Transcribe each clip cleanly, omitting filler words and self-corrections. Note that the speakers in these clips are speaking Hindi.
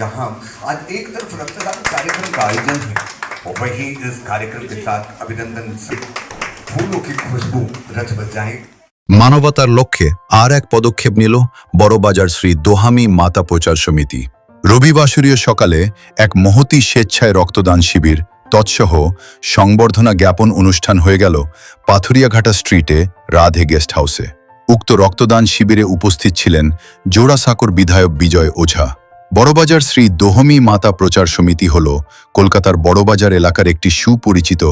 जहां आज एक तरफ रक्तदान कार्यक्रम का आयोजन है और वहीं इस कार्यक्रम के साथ अभिनंदन से फूलों की खुशबू रच बच जाए। মানবতার লক্ষ্যে আর এক পদক্ষেপ নিল বড়বাজার শ্রী দোহামি মাতা প্রচার সমিতি। রবিবাসরীয় সকালে এক মহতী স্বেচ্ছায় রক্তদান শিবির তৎসহ সংবর্ধনা জ্ঞাপন অনুষ্ঠান হয়ে গেল পাথুরিয়াঘাটা স্ট্রিটে রাধে গেস্ট হাউসে। উক্ত রক্তদান শিবিরে উপস্থিত ছিলেন জোড়াসাঁকোর বিধায়ক বিজয় ওঝা। বড়বাজার শ্রী দোহমি মাতা প্রচার সমিতি হল কলকাতার বড়বাজার এলাকার একটি সুপরিচিত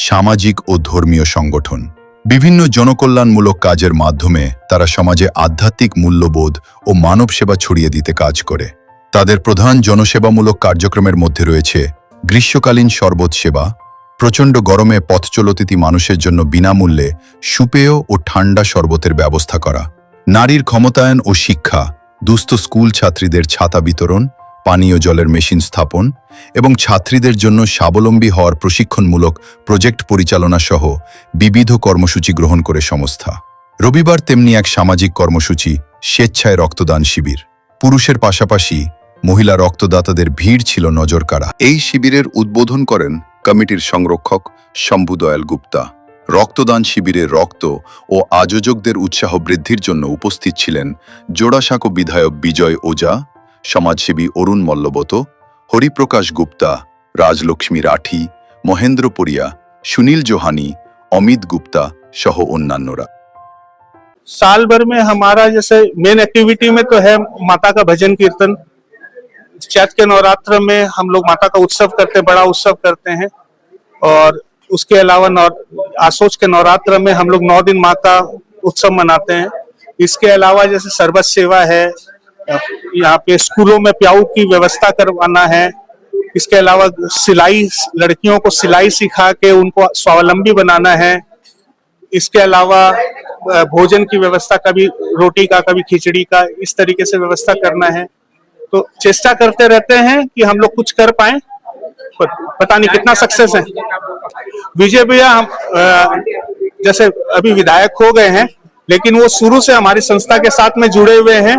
সামাজিক ও ধর্মীয় সংগঠন। বিভিন্ন জনকল্যাণমূলক কাজের মাধ্যমে তারা সমাজে আধ্যাত্মিক মূল্যবোধ ও মানব সেবা ছড়িয়ে দিতে কাজ করে। তাদের প্রধান জনসেবামূলক কার্যক্রমের মধ্যে রয়েছে গ্রীষ্মকালীন শরবত সেবা, প্রচণ্ড গরমে পথচলতি মানুষের জন্য বিনামূল্যে সুপেয় ও ঠান্ডা শরবতের ব্যবস্থা করা, নারীর ক্ষমতায়ন ও শিক্ষা, দুস্থ স্কুল ছাত্রীদের ছাতা বিতরণ, পানীয় জলের মেশিন স্থাপন এবং ছাত্রীদের জন্য স্বাবলম্বী হওয়ার প্রশিক্ষণমূলক প্রজেক্ট পরিচালনা সহ বিবিধ কর্মসূচি গ্রহণ করে সংস্থা। রবিবার তেমনি এক সামাজিক কর্মসূচি স্বেচ্ছায় রক্তদান শিবির। পুরুষের পাশাপাশি মহিলা রক্তদাতাদের ভিড় ছিল নজরকাড়া। এই শিবিরের উদ্বোধন করেন কমিটির সংরক্ষক শম্ভুদয়াল গুপ্তা। রক্তদান শিবিরে রক্ত ও আয়োজকদের উৎসাহ বৃদ্ধির জন্য উপস্থিত ছিলেন জোড়াসাঁকো বিধায়ক বিজয় ওঝা, সমাজসেবী অরুণ মল্লবত, হরিপ্রকাশ গুপ্তা, রাজলক্ষ্মী রাঠি, মহেন্দ্র পরিয়া, সুনীল जोहानी, अमित गुप्ता सह अन्यान्यरा। साल भर में हमारा जैसे मेन एक्टिविटी में तो है माता का भजन कीर्तन। चैत के नवरात्र में हम लोग माता का उत्सव करते हैं, बड़ा उत्सव करते हैं। और उसके अलावा आसोच के नवरात्र में हम लोग 9 दिन माँ का उत्सव मनाते हैं। इसके अलावा जैसे सरबत सेवा है, यहाँ पे स्कूलों में प्याऊ की व्यवस्था करवाना है। इसके अलावा सिलाई, लड़कियों को सिलाई सिखा के उनको स्वावलंबी बनाना है। इसके अलावा भोजन की व्यवस्था, कभी रोटी का कभी खिचड़ी का, इस तरीके से व्यवस्था करना है। तो चेष्टा करते रहते हैं कि हम लोग कुछ कर पाए, पता नहीं कितना सक्सेस है। विजय भैया हम जैसे अभी विधायक हो गए हैं, लेकिन वो शुरू से हमारी संस्था के साथ में जुड़े हुए हैं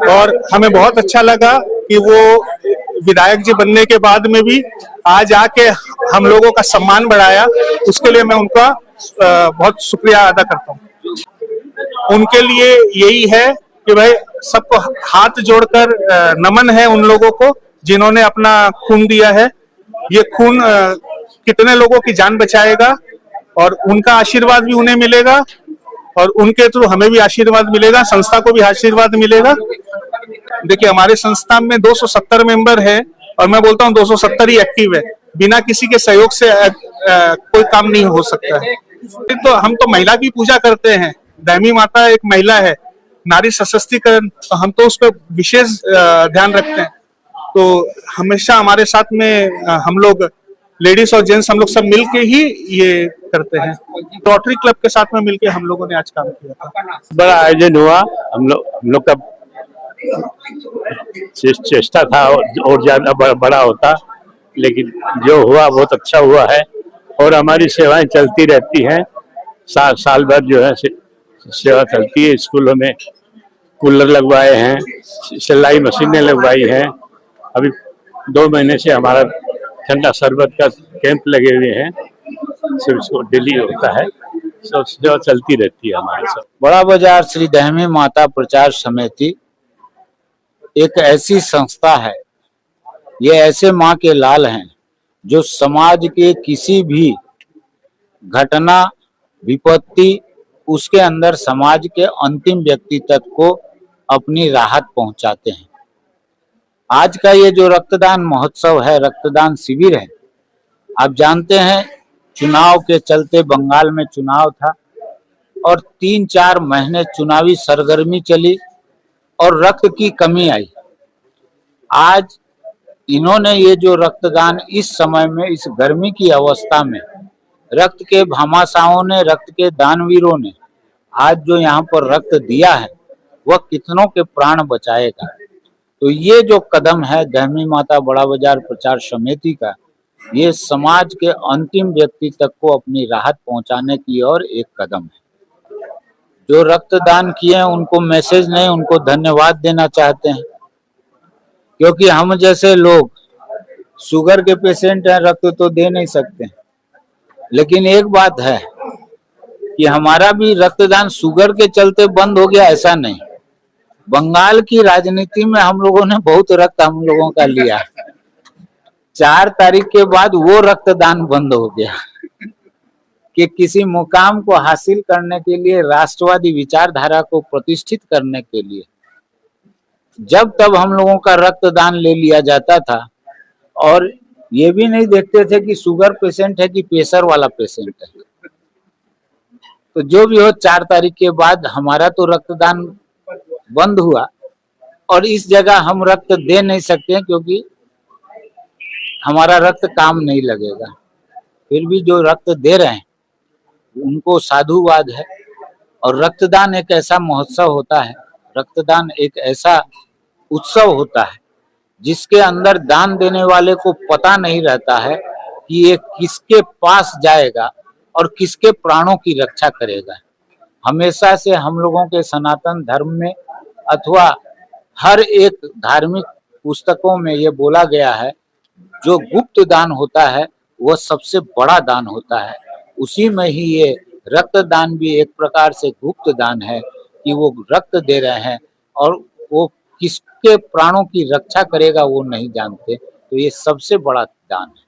और हमें बहुत अच्छा लगा कि वो विधायक जी बनने के बाद में भी आज आके हम लोगों का सम्मान बढ़ाया। उसके लिए मैं उनका बहुत शुक्रिया अदा करता हूँ। उनके लिए यही है कि भाई सबको हाथ जोड़कर नमन है उन लोगों को जिन्होंने अपना खून दिया है। ये खून कितने लोगों की जान बचाएगा और उनका आशीर्वाद भी उन्हें मिलेगा और उनके थ्रू हमें भी आशीर्वाद मिलेगा, संस्था को भी आशीर्वाद मिलेगा। देखिए हमारे संस्था में 270 मेंबर है और मैं बोलता हूँ 270 ही एक्टिव है। बिना किसी के सहयोग से कोई काम नहीं हो सकता है। तो हम तो महिला की पूजा करते हैं। दहमी माता एक महिला है, नारी सशक्तिकरण, तो हम तो उस पर विशेष ध्यान रखते हैं। तो हमेशा हमारे साथ में हम लोग लेडीज और जेंट्स हम लोग सब मिलके ही ये करते हैं। रोटरी क्लब के साथ में मिलके हम लोगों ने आज काम किया था। बड़ा आयोजन हुआ। हम लोग का चेष्टा था और ज्यादा बड़ा होता, लेकिन जो हुआ बहुत अच्छा हुआ है और हमारी सेवाएं चलती रहती हैं। साल भर जो है सेवा चलती है। स्कूलों में कूलर लगवाए हैं, सिलाई मशीनें लगवाई हैं। अभी 2 महीने से हमारा ठंडा शरबत का कैंप लगे हुए हैं, सब इसको डेली होता है, सब सेवा चलती रहती है हमारे साथ। बड़ा बाजार श्री दहमी माता प्रचार समिति एक ऐसी संस्था है, ये ऐसे माँ के लाल हैं जो समाज के किसी भी घटना, विपत्ति, उसके अंदर समाज के अंतिम व्यक्ति तक को अपनी राहत पहुंचाते हैं। आज का ये जो रक्तदान महोत्सव है, रक्तदान शिविर है, आप जानते हैं चुनाव के चलते बंगाल में चुनाव था और 3-4 महीने चुनावी सरगर्मी चली और रक्त की कमी आई। आज इन्होंने ये जो रक्तदान इस समय में, इस गर्मी की अवस्था में, रक्त के भामाशाहों ने, रक्त के दानवीरों ने आज जो यहाँ पर रक्त दिया है वह कितनों के प्राण बचाएगा। तो ये जो कदम है दहमी माता बड़ा बाजार प्रचार समिति का, ये समाज के अंतिम व्यक्ति तक को अपनी राहत पहुंचाने की ओर एक कदम है। जो रक्तदान किए हैं उनको मैसेज नहीं, उनको धन्यवाद देना चाहते हैं क्योंकि हम जैसे लोग शुगर के पेशेंट हैं, रक्त तो दे नहीं सकते। लेकिन एक बात है कि हमारा भी रक्तदान शुगर के चलते बंद हो गया ऐसा नहीं। बंगाल की राजनीति में हम लोगों ने बहुत रक्त हम लोगों का लिया। 4 तारीख के बाद वो रक्तदान बंद हो गया कि किसी मुकाम को हासिल करने के लिए, राष्ट्रवादी विचारधारा को प्रतिष्ठित करने के लिए जब तब हम लोगों का रक्तदान ले लिया जाता था, और ये भी नहीं देखते थे कि शुगर पेशेंट है कि प्रेशर वाला पेशेंट है। तो जो भी हो, 4 तारीख के बाद हमारा तो रक्तदान बंद हुआ, और इस जगह हम रक्त दे नहीं सकते हैं क्योंकि हमारा रक्त काम नहीं लगेगा। फिर भी जो रक्त दे रहे हैं उनको साधुवाद है। और रक्तदान एक ऐसा महोत्सव होता है, रक्तदान एक ऐसा उत्सव होता है जिसके अंदर दान देने वाले को पता नहीं रहता है कि ये किसके पास जाएगा और किसके प्राणों की रक्षा करेगा। हमेशा से हम लोगों के सनातन धर्म में अथवा हर एक धार्मिक पुस्तकों में ये बोला गया है, जो गुप्त दान होता है वह सबसे बड़ा दान होता है। उसी में ही ये रक्तदान भी एक प्रकार से गुप्त दान है कि वो रक्त दे रहे हैं और वो किसके प्राणों की रक्षा करेगा वो नहीं जानते। तो ये सबसे बड़ा दान है।